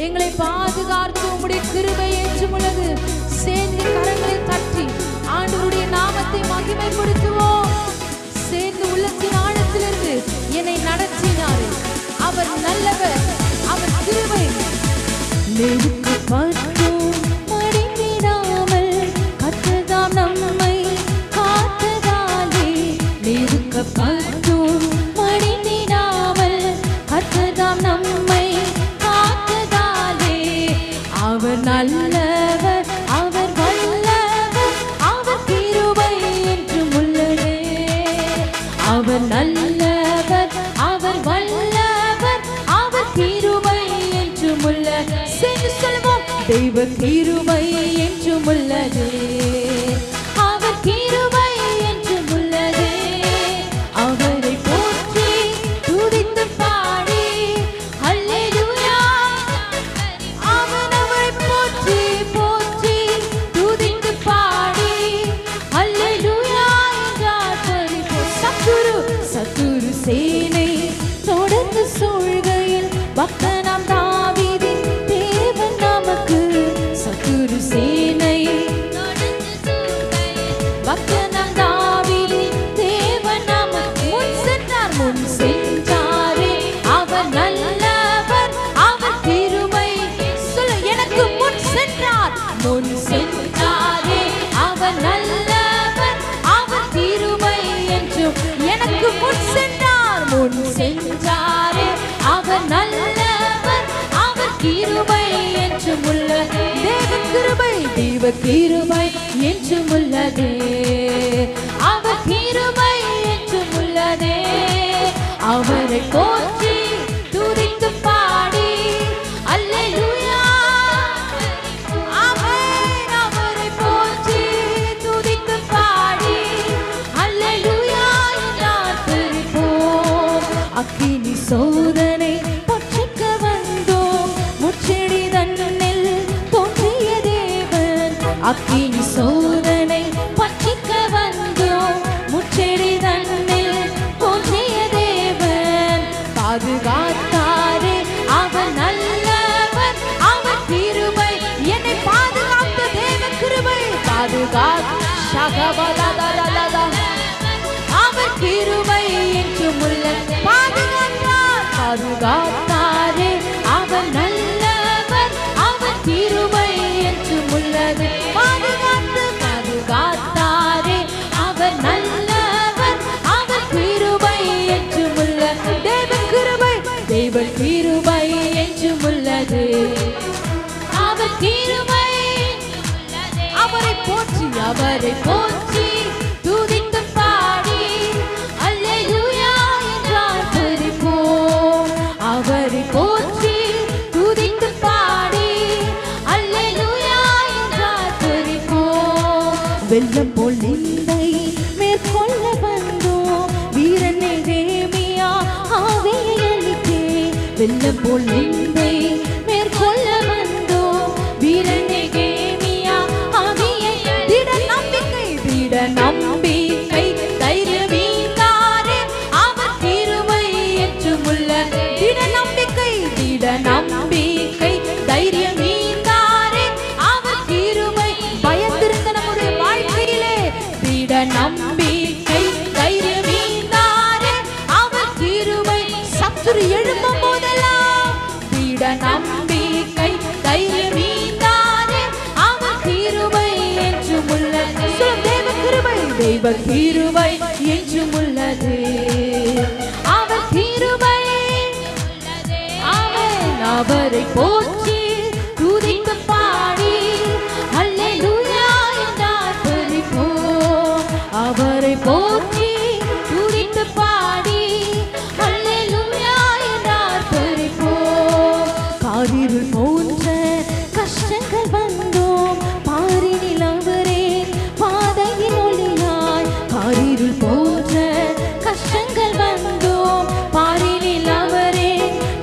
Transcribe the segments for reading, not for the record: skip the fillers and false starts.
எங்களை பாதுகாத்து உம்முடைய கிருபை என்றும் உள்ளது. சேர்ந்து கரங்களை தட்டி ஆண்டவருடைய நாமத்தை மகிமைப்படுத்துவோம். சேர்ந்து உள்ளத்தின் ஆழத்திலிருந்து என்னை நடத்தினாரே, அவர் நல்லவர், அவர் கிருபை. நெருக்கப்பட்டோம் மடிந்திடாமல் கர்த்தர்தாம் நம்மை காத்ததாலே, நெருக்கப்பட்டோம் மடிந்திடாமல் கர்த்தர்தாம் நம்மை காத்ததாலே, அவர் நல்லவர், அவர் வல்லவர், அவர் கிருபை என்றும் உள்ளதே. அவர் நல்லவர், அவர் வல்லவர், அவர் கிருபை என்றும் உள்ளது. சேர்ந்து சொல்வோம், தெய்வ கிருபை என்றும் உள்ளது, அவர் கிருபை என்றும் உள்ளது. அவரை போற்றி துதித்து பாடி அல்லேலூயா, அவரை போற்றி போற்றி துதித்து பாடி அல்லேலூயா என்றார். சத்துரு சேனை தொடர்ந்து சூழ்கையில் பக்தனாம் தாவீதின் தேவன் நமக்கு. சத்துரு சேனை பக்தனாம் தாவீதின் தேவன் நமக்கு முன் சென்றார், முன் சென்றாரே, அவர் நல்லவர், அவர் கிருபை. சொல்ல, எனக்கு முன் சென்றார், முன் சென்றாரே, அவர் நல்லவர், அவர் கிருபை என்றும். எனக்கு முன் சென்றார், முன் சென்றாரே, அவர் நல்லவர், அவர் கிருபை என்றும் உள்ளது. தேவ கிருபை, தேவ கிருபை என்றும் உள்ளது, அவர் கிருபை என்றும் உள்ளதே. அவரை போற்றி துதித்து பாடி அல்லேலூயா, ஆமென். அவரை போற்றி துதித்து பாடி அல்லேலூயா என்றார் துதிப்போம். அக்கினி சோதனை பட்சிக்க வந்தோம், முச்செடி தன்னில் தோன்றிய தேவன். அக்கினி சோதனை பட்சிக்க வந்தோம், முச்செடி தன்னில் தோன்றிய தேவன். பாதுகாத்தாரே, அவர் நல்லவர், அவர் கிருபை. என்னை பாதுகாத்த தேவ கிருபை, அவர் கிருபை என்றும் உள்ளது. பாதுகாத்தார், பாதுகாத்தாரே, அவர் நல்லவர், அவர் கிருபை என்றும் உள்ளது. பாதுகாத்து பாதுகாத்தாரே, அவர் நல்லவர், அவர் கிருபை என்றும் உள்ளது. தேவ கிருபை, தேவ கிருபை என்றும் உள்ளது, அவர் கிருபை. அவரை போற்றி, அவரை போற்றி துதித்து பாடி அல்லேலூயா என்றார் துதிப்போம். அவரை போற்றி துதித்து பாடி அல்லேலூயா என்றார் துதிப்போம். வெள்ளம் போல் நிந்தை மேற்கொள்ள வந்தோம், வீரன் நெகேமியா ஆவியை அளித்தே. வெள்ளம் போல் நிந்தை மேற்கொள்ள வந்தோம், வீரன் நெகேமியா ஆவியை. திட நம்பிக்கை, திட நம்பிக்கை, தைரியமீந்தாரே, அவர் கிருபை என்றும் உள்ளது. திட நம்பிக்கை, திட நம்பிக்கை, தைரியமீந்தாரே, அவர் கிருபை. பயத்திருந்த நம்முடைய வாழ்க்கையிலே திட நம்பிக்கை, தைரியமீந்தாரே, அவர் கிருபை. சத்துரு எழும்பும் போதெல்லாம் திட நம்பிக்கை, தைரியமீந்தாரே, அவர் கிருபை என்றும் உள்ளது. தேவ கிருபை, தேவ கிருபை என்றும் உள்ளது, அவர் கிருபை. ஆமென். அவரை போற்றி துதித்து பாடி அல்லேலூயா என்றார் துதிப்போம். அவரை போற்றி துதித்து பாடி அல்லேலூயா என்றார் துதிப்போம். காரிருள் போன்ற கஷ்டங்கள் வந்தோம், பாரினில் அவரே பாதையின் ஒளியாய். காரிருள் போன்ற கஷ்டங்கள் வந்தோம், பாரினில் அவரே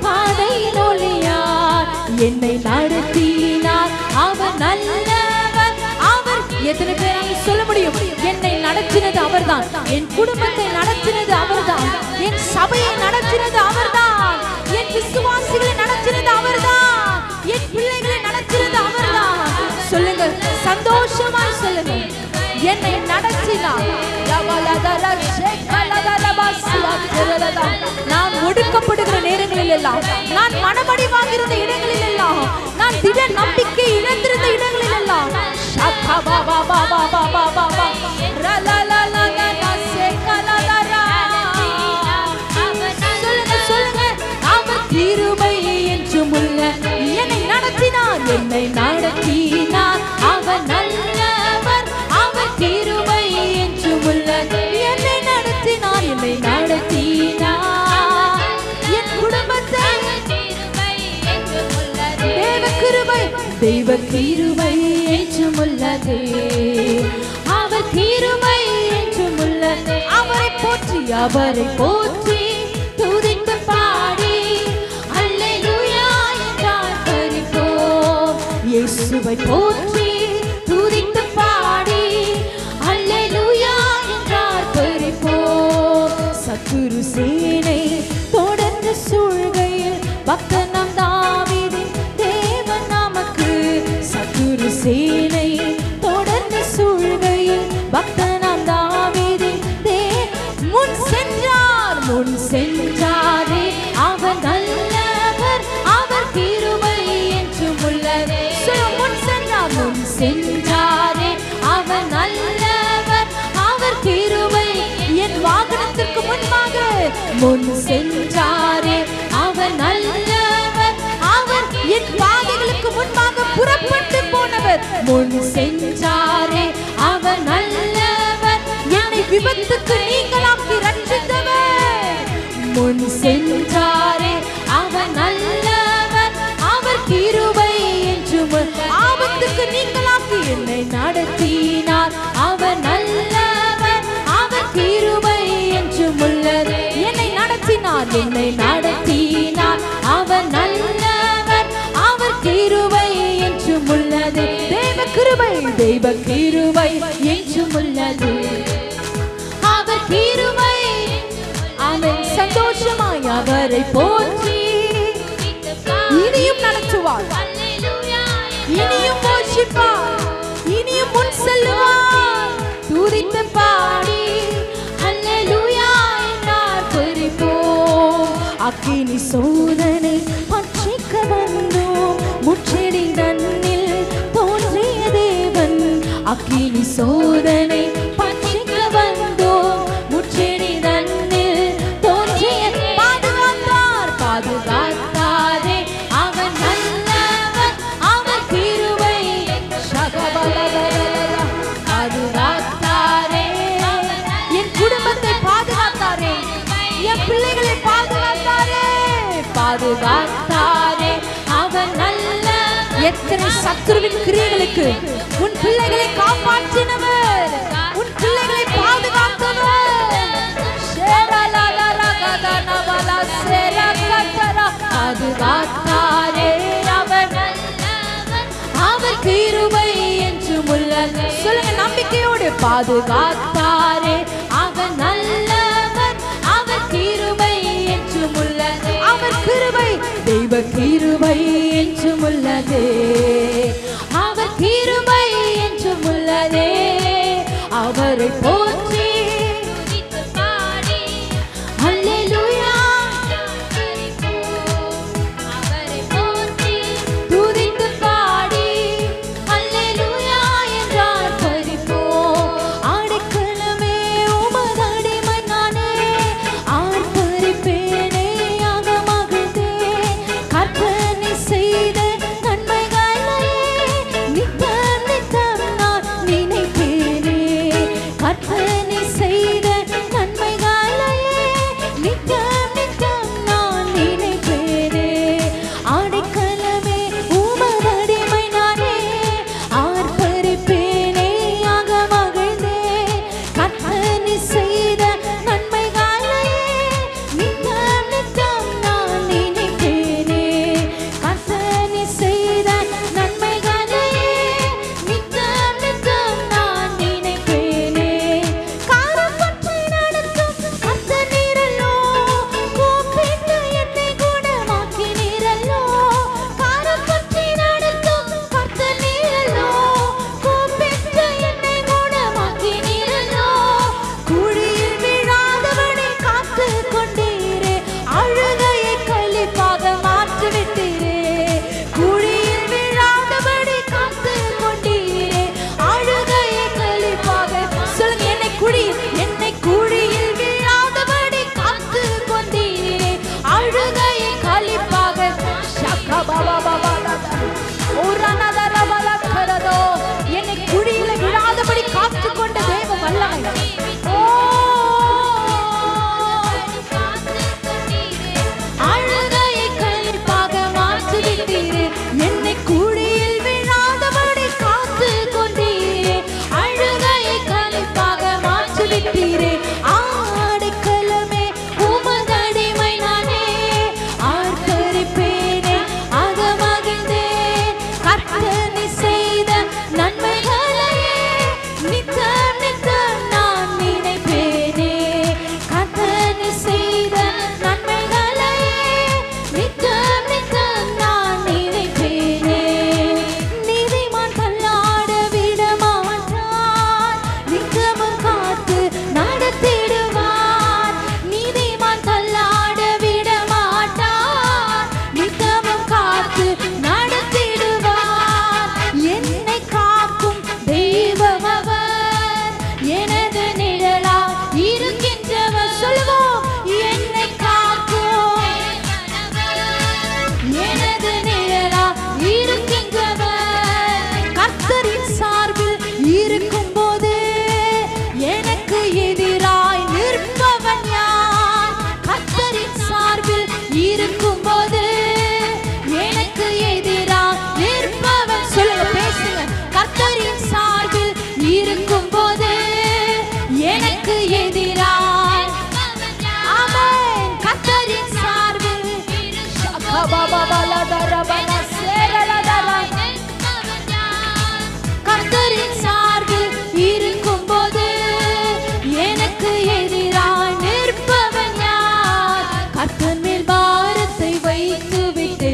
பாதையின் ஒளியாய். என்னை நடத்தினார், அவர் நல்லவர், அவர். எத்தனை பேரால் சொல்ல முடியும்? என்னை நடத்தினது அவர்தான், என் குடும்பத்தை நடத்தினது அவர்தான், என் சபையை நடத்தினது அவர்தான், என் விசுவாசிகளை நடத்தினது அவர்தான், சந்தோஷமாய் சொல்லுங்க. என்னை நடத்தினார். நான் ஒடுக்கப்படுகிற நேரங்களில் எல்லாம், நான் மனமடி வாங்கியிருந்த இடங்களில் எல்லாம், நான் திட நம்பிக்கை இழந்திருந்த இடங்களில் எல்லாம், சொல்லுங்க, அவர் கிருபை என்றும் உள்ள என்னை நடத்தினார், என்னை நடத்தினார். அவர் நல்லவர், அவர் கிருபை என்றும் உள்ள என்னை நடத்தினார், என்னை நடத்தினார். என் குடும்பத்தை தேவ கிருபை, தெய்வ கிருபை என்றும் உள்ளது. அவர் கிருபை என்றும் உள்ளது. அவரை போற்றி, அவரை போற்றி துதித்து பாடி அல்லேலூயா என்றால் பரிபோம். இயேசுவை போற்றி துதித்து பாடி அல்லேலூயா என்றால் பரிபோம். சத்துரு சேனை தொடர்ந்து சூழ்கையில் பக்தனம் தாவீதின் தேவன் நமக்கு. சத்துரு சேனை தொடர்ந்து சூழ்கையில் பக்தனம் தாவீதின் முன் சென்றார், முன் சென்றாரே அவர் நல்லவர், அவர் கிருபை என்றும் உள்ளது. முன் சென்றார், முன் சென்றாரே அவர் நல்லவர், அவர் கிருபை. என் வாகனத்திற்கு முன்பாக முன் சென்றாரே அவர் நல்லவர், அவர் என் பாதைகளுக்கு முன்பாக புறப்பட்டு போனவர். முன் சென்றாரே அவர் நல்லவர், என்னை விபத்துக்கு நீங்களாக்கி ரட்சித்தவர். முன் சென்றாரே அவர் நல்லவர், அவர் கிருபை என்றும் ஆபத்துக்கு நீங்களாக்கி என்னை நடத்தினார். அவர் நல்லவர், அவர் கிருபை என்றும் உள்ளது. என்னை நடத்தினார், என்னை நடத்தினார். அவர் நல்லவர், அவர் கிருபை என்றும் உள்ளது. தெய்வ கிருபை, தெய்வ கிருபை என்றும் உள்ளது. அவர் கிருபை. ஆமென். சந்தோஷமாய் அவரை போற்றி இனியும் நடத்துவார், இனியும் போஷிப்பார், இனியும் முன் செல்லுவார். துதித்து பாடி அல்லேலூயா என்றால் பரிபோம். அக்கினி சோதனை பட்சிக்க வந்தோம், முச்செடி தன்னில் தோன்றிய தேவன். அக்கினி சோதனை பட்சிக்க வந்தோம், முச்செடி தன்னில் தோன்றிய பாதுகாத்தார், பாதுகாத்தாரே அவர் நல்லவர், அவர் கிருபை. பாதுகாத்தாரே, என் குடும்பத்தை பாதுகாத்தாரே, என் பிள்ளைகளை பாதுகாத்தாரே, பாதுகாத்தாரே அவர் நல்ல. எத்தனை சத்துருவின் கிரியைகளுக்கு உன் பிள்ளைகளை காப்பாற்றினவர், உன் பிள்ளைகளை பாதுகாத்தவர். பாதுகாத்தாரே அவர் நல்லவர், அவர் கிருபை என்றும் உள்ளது. சொல்லுங்க நம்பிக்கையோடு, பாதுகாத்தாரே அவர் நல்லவர், அவர் கிருபை என்றும் உள்ளது. அவர் கிருபை, தெய்வ கிருபை என்றும் உள்ளது. அவர் கிருபை என்றும் உள்ளதே. அவரை போற்றி அல்லேலூயா, அவரை போற்றி துதித்து பாடி அல்லேலூயா என்றால் பரிபோம். ஆடைக்கிழமே உமது அடிமை நானே, ஆர்ப்பரிப்பேனே ஆக மகிழ்ந்தே. கர்த்தனை என்னை குழியில் விழாதபடி காத்து கொண்டீரே, அழுகையை களிப்பாக மாற்றிவிட்டீரே. ஆடைக்கலமே உமதடிமை நானே, ஆர்ப்பரிப்பேனே அகமகிழ்ந்தேன். கர்த்தர் செய்த நன்மைகளையே நித்தம் நித்தம் நான் நினைப்பேனே. கர்த்தர் செய்த நன்மைகளையே நித்தம் நித்தம் நான் நினைப்பேனே. நீதிமான் தள்ளாட விட மாட்டார், நித்தமும் காத்து நடத்திடுவார். நீதிமான் தள்ளாட விட மாட்டார், நித்தமும் காத்து நடத்திடுவார். என்னை காக்கும் தெய்வம் அவர், எனது நிழலா இருக்கின்றவர். சொல்லுவோம், என்னை காக்கும் எனது நிழலா இருக்கின்றவர். கர்த்தரின் சார்பில் இருக்கும்போது எனக்கு எதிராய் நிற்பவன் யார்? கர்த்தரின் சார்பில் இருக்கும்போது எனக்கு எதிராய் நிற்பவன். சொல்லுங்க, பேசுங்க. கர்த்தரின் சார்பில் இருக்கும்போது எனக்கு எதிராய், ஆமென். கர்த்தரின் சார்பில் கர்த்தரின் சார்பில் இருக்கும்போது எனக்கு எதிராய் நிற்பவன் யார்? கர்த்தர் மேல் பாரத்தை வைத்து விட்டு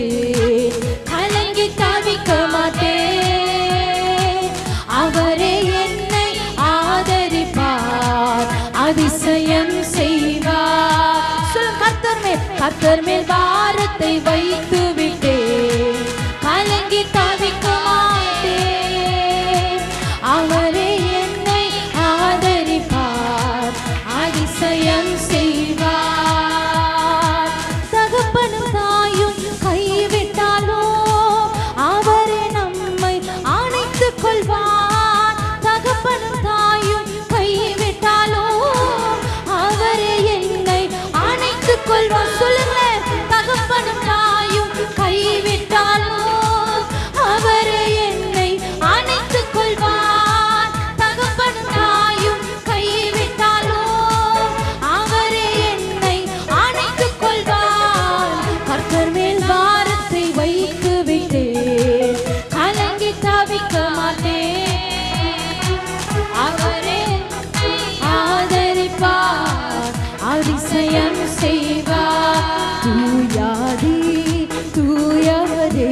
கலங்கி தவிக்க மாட்டேன். அவரே என்னை ஆதரிப்பார், அதிசயம் செய்வார். சொல், கர்த்தர் மேல் பாரத்தை வைத்து விட்டு கலங்கி தவிக்க மாட்டேன். அவரே என்னை ஆதரிப்பார், அதிசயம் செய்வார். தகப்பனும் தாயும் கைவிட்டாலோ அவரே நம்மை அணைத்துக் கொள்வார். தகப்பனும் தாயும் கைவிட்டாலோ அவரே என்னை அணைத்துக் கொள்வார். சொல்லுங்களேன், தகப்பனும் தாயும் கைவிட்டாலோ அவரே என்னை அணைத்துக் கொள்வார். தகப்பனும் தாயும் கைவிட்டாலோ அவரே என்னை அணைத்துக் கொள்வார். கர்த்தர் மேல் பாரத்தை வைத்து விட்டு கலங்கி தவிக்க மாட்டேன். அவரே ஆதரிப்பார், அதிசயம் செய்வார். தூயாதி தூயவரே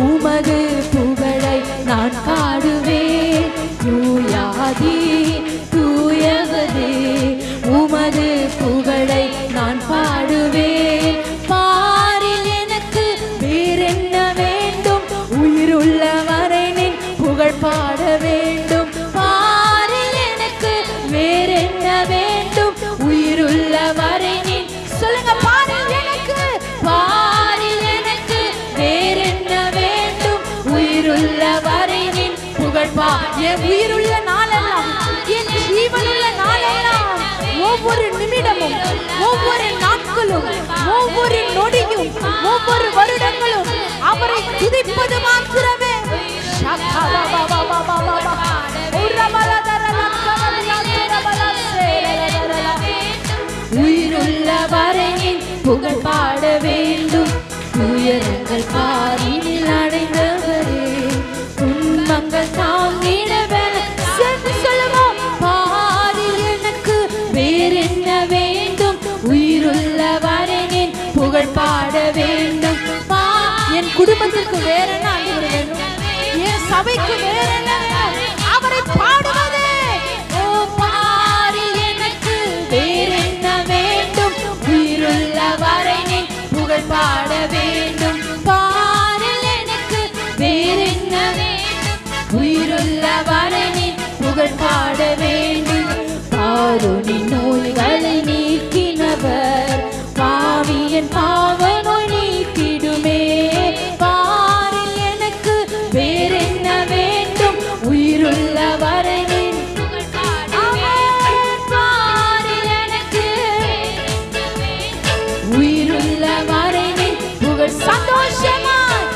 உமது புகழை நான் பாடுவேன். தூயாதி தூயவரே உமது புகழை நான் பாடுவேன். பாரில் எனக்கு வேறென்ன வேண்டும்? உயிருள்ள வரை நின் புகழ் பாட வேண்டும். பாரில் எனக்கு வேறென்ன வேண்டும்? உயிருள்ள வரை நின். சொல்லுங்க, பாரில் எனக்கு வேறென்ன வேண்டும்? உயிருள்ள வரை நின் புகழ் என் உயிருள்ள நாளெல்லாம், என் ஜீவனுள்ள நாளெல்லாம், ஒவ்வொரு நிமிடமும், ஒவ்வொரு நாட்களும், ஒவ்வொரு நொடியும், ஒவ்வொரு வருடங்களும் அவரை துதிப்பது மாத்திரமே. உயிருள்ள வரை புகழ் பாட வேண்டும். உயரங்கள் பாரினில் அடைந்தவரே, துன்பங்கள் தாங்கிட சென்று சொல்லுவோம். பாரில் எனக்கு வேறென்ன வேண்டும்? உயிருள்ள வரை புகழ் பாட வேண்டும். என் குடும்பத்திற்கு வேற என்ன வேண்டும்? என் சபைக்கு வேற என்ன? அவரை பாடுவதே. ஓ, பாரில் எனக்கு வேறென்ன வேண்டும்? உயிருள்ள வரை புகழ் பாட வேண்டும். பாரில் எனக்கு வேறென்ன வேண்டும்? உயிருள்ள வரை புகழ் பாட வேண்டும். பாரோனின் நோய்களை நீக்கினவர், பாவியன் பாவ நோய் நீக்கிடுமே. பாரில் எனக்கு வேறென்ன வேண்டும்? உயிருள்ள வரை புகழ் பாட வேண்டும். பாரில் எனக்கு உயிருள்ள வரை புகழ். சந்தோஷமாய்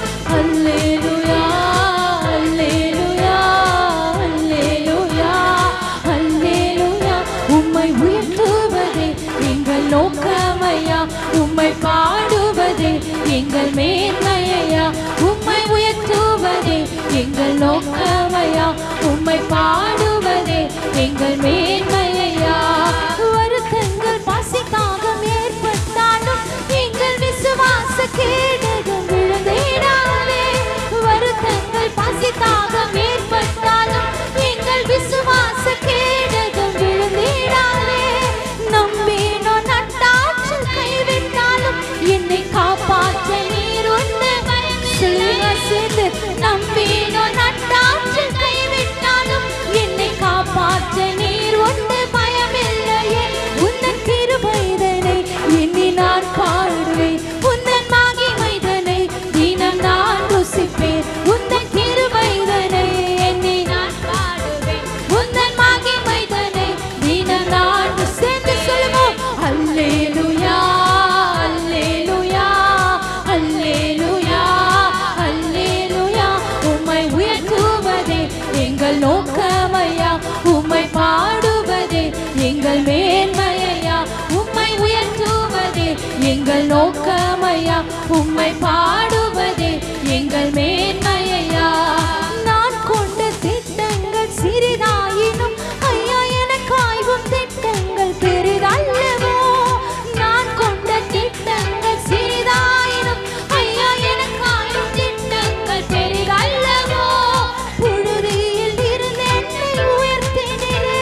எங்கள் மேன்மையா, உம்மை உயர்த்துவதே எங்கள் நோக்கமையா, உம்மை பாடுவதே எங்கள் மேன்மையா. வருத்தங்கள் பசிக்காக ஏற்பட்டாலும் எங்கள் விசுவாச கேடகம் விழுந்திடாதே. வருத்தங்கள் பசிக்காக ஏற்பட்டாலும் எங்கள் விசுவாச கேடகம் விழுந்திடாதே. நம்பினோ நட்டாற்றில் கைவிட்டாலும் என்னை காப்பாற்ற நீர் உண்டு. சேர்ந்து நம்பினோ நட்டாற்றில் கைவிட்டாலும் என்னை காப்பாற்ற நீர் உண்டு. பயமில்லையே உந்தன் கிருபைதனை எண்ணி நான் பாடுவேன். உந்தன் மகிமைதனை தினம் நான் ருசிப்பேன். உந்தன் கிருபைதனை எண்ணி நான் பாடுவேன். உந்தன் மகிமைதனை தினம் நான் சேர்ந்து சொல்லுவோம். அல்லேலூயா அல்லேலூயா அல்லேலூயா அல்லேலூயா. உம்மை உயர்த்துவதே எங்கள் நோக்கமையா, உம்மை பாடுவதே எங்கள் மேன்மையா. உம்மை உயர்த்துவதே எங்கள் நோக்கமையா, உம்மை பாடுவதே எங்கள் மேன்மையா. நான் கொண்ட திட்டங்கள் சிறிதாயினும் ஐயா எனக்கு ஆய்வும் திட்டங்கள் பெரிதல்லவோ. நான் கொண்ட திட்டங்கள் சிறிதாயினும் ஐயா எனக்கு ஆய்வும் திட்டங்கள் பெரிதல்லவோ. புழுதியில் இருந்து என்னை உயர்த்தினீரே,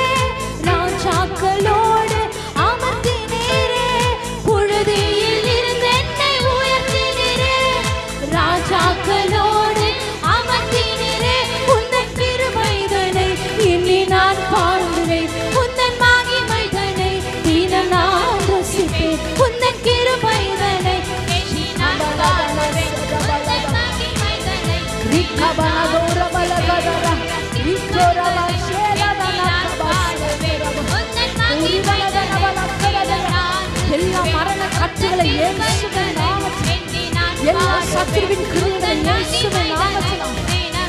ராஜாக்களோடு அமர்த்தினீரே. புழுதியில் இருந்து என்னை உயர்த்தினீரே, ராஜாக்களோடு அமர்த்தினீரே. உந்தன் கிருபைதனை எண்ணி நான் பாடுவேன். உந்தன் மகிமைதனை தினம் நான் ருசிப்பேன். உந்தன் கிருபைதனை எண்ணி நான் பாடுவேன். உந்தன் மகிமைதனை எல்லா மரண கட்டுகளை இயேசுவின் நாமத்தில், எல்லா சத்துருவின் கிரியைகளை இயேசுவின் நாமத்தில்,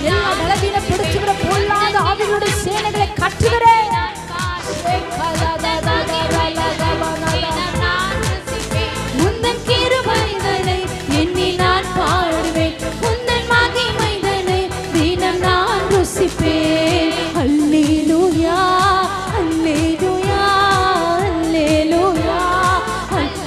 எல்லா பலவீனப்படுத்துகிற பொல்லாத ஆவிகளுடைய சேனைகளை கட்டுகிறேன். உந்தன் கிருபைதனை எண்ணி நான் பாடுவேன். உந்தன் மகிமைதனை தினம் நான் ருசிப்பேன். அல்லேலூயா அல்லேலூயா அல்லேலூயா.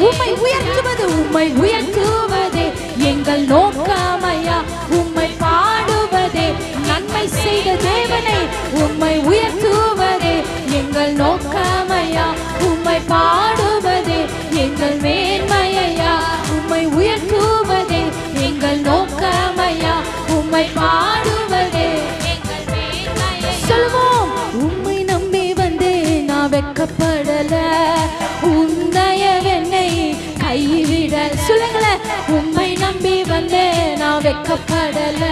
உம்மை உயர்த்துவது, உம்மை உயர்த்துவதே எங்கள் நோக்கமையா, உம்மை பாடுவதே நன்மை செய்த தேவனை. உம்மை உயர்த்துவதே எங்கள் நோக்கமையா, உம்மை பாடுவதே எங்கள் மேன்மையா. உம்மை உயர்த்துவதே எங்கள் நோக்கமையா, உம்மை பாடுவதே எங்கள் மேன்மையா. சொல்வோம். உம்மை நம்பி வந்தே நான் வெட்கப்படல, உந்தயவென்னை கைவிட. சொல்லுங்களேன். உம்மை நம்பி வந்தே நான் வெட்கப்படல,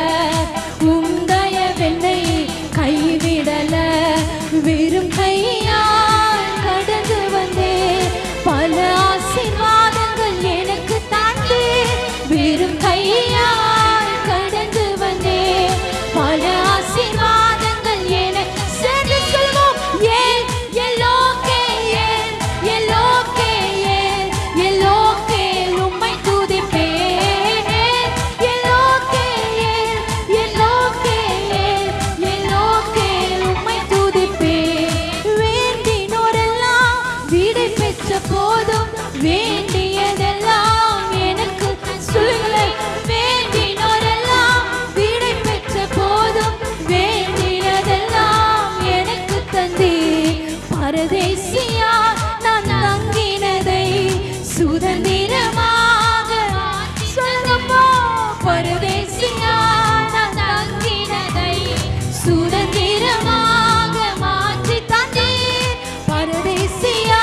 உந்தயவென்னை கைவிடல. வெறும் கையால் கடந்து வந்தே பல ஆசீர்வாதங்கள் எனக்கு தாண்டி. வெறும் கையால் கடந்து வந்தே பல ஆசீர்வாதங்கள் எனக்கு. சேர்ந்து சொல்வோம். ஏன் எல்லோக்கே ஏன் எல்லோக்கே ஏன் எல்லோக்கே உம்மை துதிப்பேன். எல்லோக்கே ஏன் எல்லோக்கே ஏன் எல்லோக்கே உம்மை துதிப்பேன். வேண்டினோரெல்லாம் வீடை பெற்ற போதும் வேண்டியதெல்லாம் எனக்கு. சொல்லுங்களேன். வேண்டினோரெல்லாம் வீடை பெற்ற போதும் வேண்டினதெல்லாம் எனக்கு தந்தே. பரதேசியா நான் தங்கினதை சுதந்திரமாக. சொல்லுங்கப்பா. பரதேசியா நான் தங்கினதை சுதந்திரமாக மாற்றி தந்தே. பரதேசியா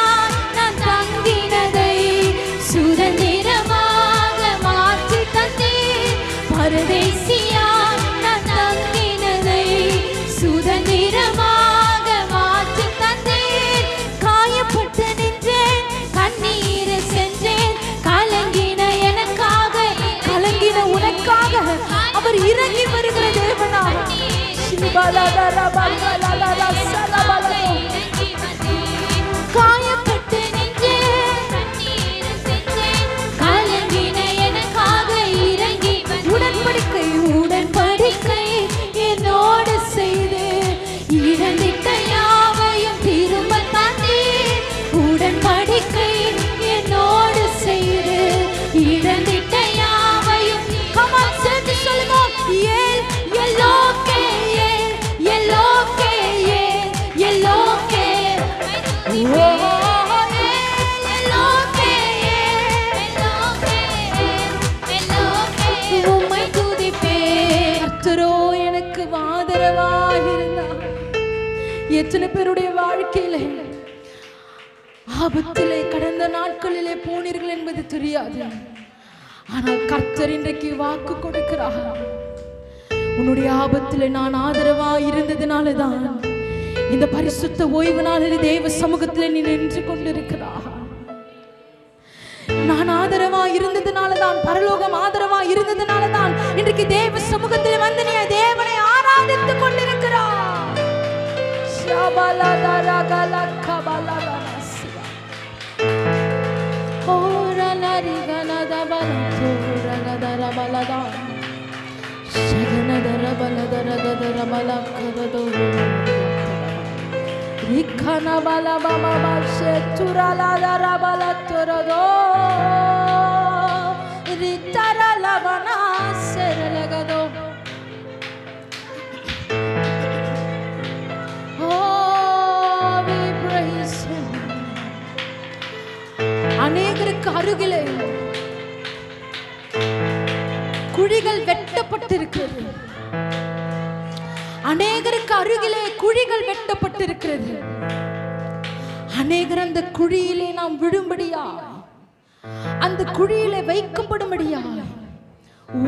நான் தங்கினதை சுதந்திரமாக மாற்றி தந்தே. பரதேசியா நான் தங்கினதை சுதந்திரமாக மாற்றி தந்தே. காயப்பட்டு நின்றேன், கண்ணீர் சென்றேன். கலங்கின எனக்காக, கலங்கின உனக்காக அவர் இறங்கி வருகிற தேவனாக. காயப்பட்டு நின்றேன், கலங்கின எனக்காக எத்தனை பேருடைய வாழ்க்கையிலே ஆபத்திலே கடந்த நாட்களிலே போனீர்கள் என்பது தெரியாது. ஆனால் கர்த்தர் இன்றைக்கு வாக்கு கொடுக்கிறார். உன்னுடைய ஆபத்திலே நான் ஆதரவா இருந்ததுனாலதான் இந்த பரிசுத்த ஓய்வு நாளில் தேவ சமூகத்திலே நீ நின்று கொண்டிருக்கிறார். நான் ஆதரவா இருந்ததுனாலதான், பரலோகம் ஆதரவா இருந்ததுனாலதான் இன்றைக்கு தேவ சமூகத்தில் வந்து நீ தேவனை ஆராதித்துக் கொண்டிருக்கிறார். Rikana bala baba bashe turala dara bala torado ritara labana serelagado. Oh, we praise Him. அநேகருக்கு அருகிலே குழிகள் வெட்டப்பட்டிருக்கிறது. அநேகருக்கு அருகிலே குழிகள் வெட்டப்பட்டிருக்கிறது. அநேகர் அந்த குழியிலே நாம் விழும்படியா, அந்த குழியிலே வைக்கப்படும்படியா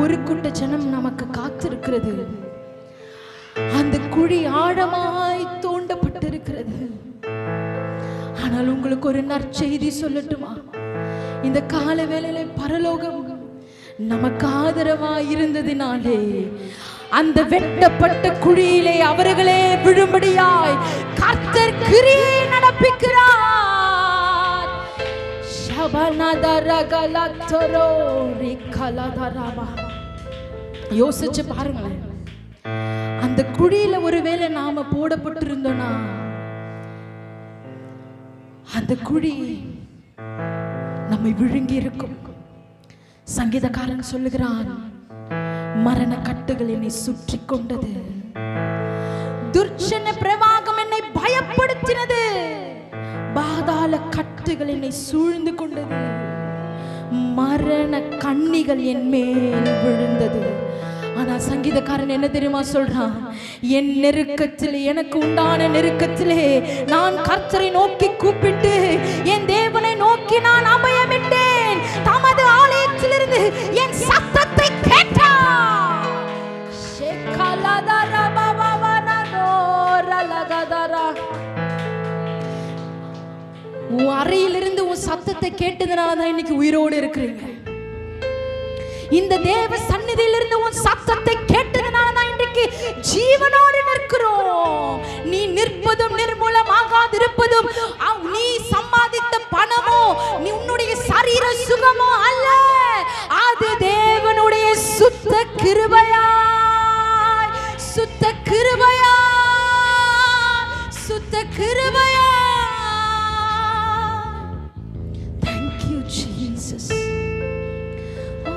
ஒரு கூட்ட ஜனம் நமக்கு காத்திருக்கிறது. அந்த குழி ஆழமாய் தோண்டப்பட்டிருக்கிறது. ஆனால் உங்களுக்கு ஒரு நற்செய்தி சொல்லட்டுமா? இந்த கால வேளையிலே பரலோகம் நமக்கு ஆதரவா இருந்ததினாலே அந்த வெட்டப்பட்ட குழியிலே அவர்களே விழும்படியாய் கர்த்தர் கிரியை நடப்பிக்கிறார். யோசிச்சு பாருங்களேன், அந்த குழியில ஒருவேளை நாம போடப்பட்டிருந்தோம்னா அந்த குழி நம்மை விழுங்கி இருக்கும். சங்கீதக்காரன் சொல்லுகிறான், மரண கட்டுகள் என்னை சுற்றி கொண்டது, துர்ச்சன பிரவாகம் என்னை பயப்படுத்தினது, பாதாள கட்டுகள் என்னை சூழ்ந்து கொண்டது, மரண கண்ணிகள் என் மேல் விழுந்தது. ஆனா சங்கீதக்காரன் என்ன தெரியுமா சொல்றான்? என் நெருக்கத்திலே, எனக்கு உண்டான நெருக்கத்திலே நான் கர்த்தரை நோக்கி கூப்பிட்டு என் தேவனை நோக்கி நான் அபயமிட்டேன். தமது ஆலயத்திலிருந்து என் சத்தத்தை கேட்டார். உன் அறையிலிருந்து உன் சத்தத்தை கேட்டதுனாலதான் இன்னைக்கு உயிரோடு இருக்கிறீங்க. இந்த தேவ சந்நிதியிலிருந்து உன் சத்தத்தை கேட்டதுனாலதான் இன்றைக்கு ஜீவனோடு நிற்கிறோம். நீ நிற்பதும் நிர்மூலமாகாதிருப்பதும் நீ சம்பாதித்த பணமோ நீ உன்னுடைய சரீர சுகமோ அல்ல, அது தேவனுடைய சுத்த கிருபையாய், சுத்த கிருபையாய், சுத்த கிருபையாய். Thank you Jesus. Oh,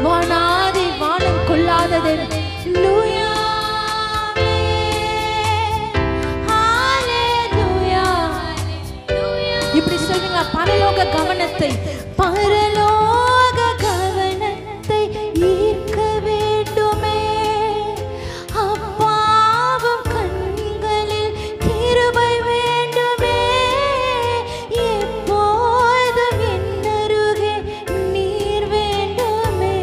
வானாதி வானம் கொள்ளாதது. இப்படி சொல்வீங்களா? பரலோக கவனத்தை ஈர்க்க வேண்டுமே, அப்பாவும் கண்களில் கிருபை வேண்டுமே, எப்போதும் என்னருகே நீர் வேண்டுமே,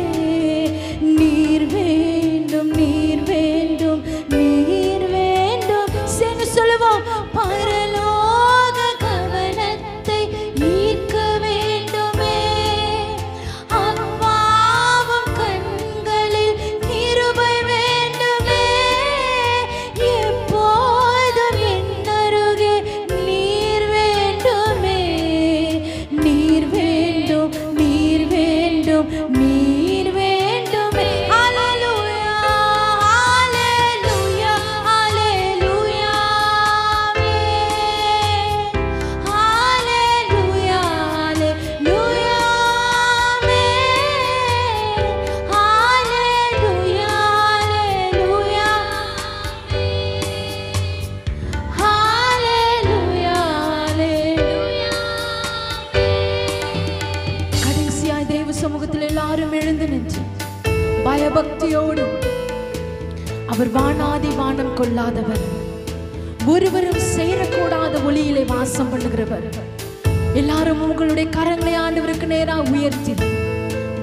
நீர் வேண்டும், நீர் வேண்டும், நீர் வேண்டும். சேர்ந்து சொல்லுவோம். பரலோக கவனத்தை ஈர்க்க வேண்டுமே, அப்பாவும் கண்களில் கிருபை வேண்டுமே, எப்போதும் என்னருகே நீர் வேண்டுமே, நீர் வேண்டும், நீர் வேண்டும், நீர் வேண்டுமே. ஹல்லேலூயா, ஹல்லேலூயா, ஹல்லேலூயா, ஹல்லேலூயா, ஹல்லேலூயா, ஹல்லேலூயா, ஹல்லேலூயா, ஹல்லேலூயா. கடைசியாய் தேவ சமூகத்தில் எல்லாரும் எழுந்து நின்று பயபக்தியோடு, அவர் வானாதி வானம் கொள்ளாதவர், ஒருவரும் சேரக்கூடாத ஒளியிலே வாசம் பண்ணுகிறவர். எல்லாரும் உங்களுடைய கரங்களை ஆண்டவருக்கு நேராக உயர்த்தி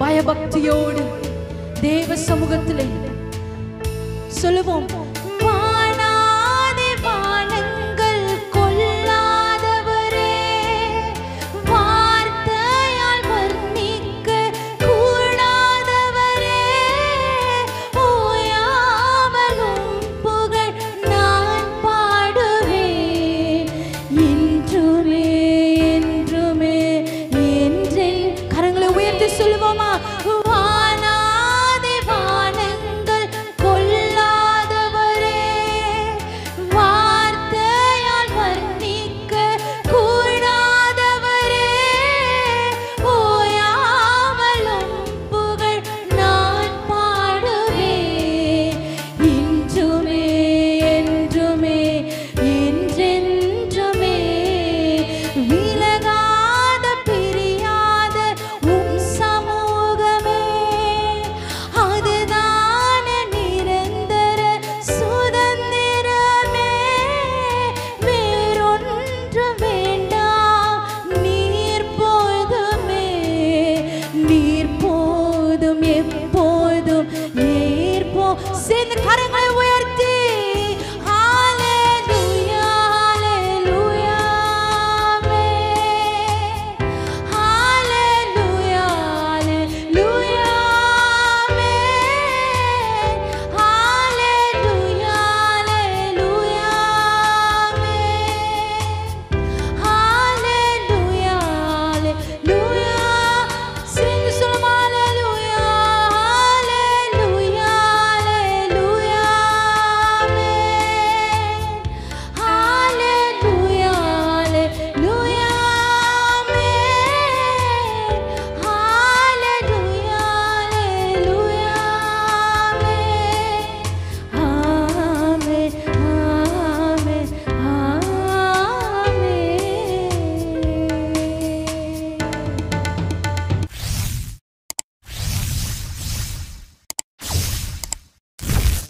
பயபக்தியோடு தேவ சமூகத்திலே சொல்லுவோம். வானாதி வானங்கள் கொள்ளாதவரே, வார்த்தையால் வர்ணிக்க கூடாதவரே, ஓயாமலும் புகழ் நான் பாடுவேன், இன்றுமே என்றுமே என்றென். கரங்களை உயர்த்தி சொல்லுவோமா?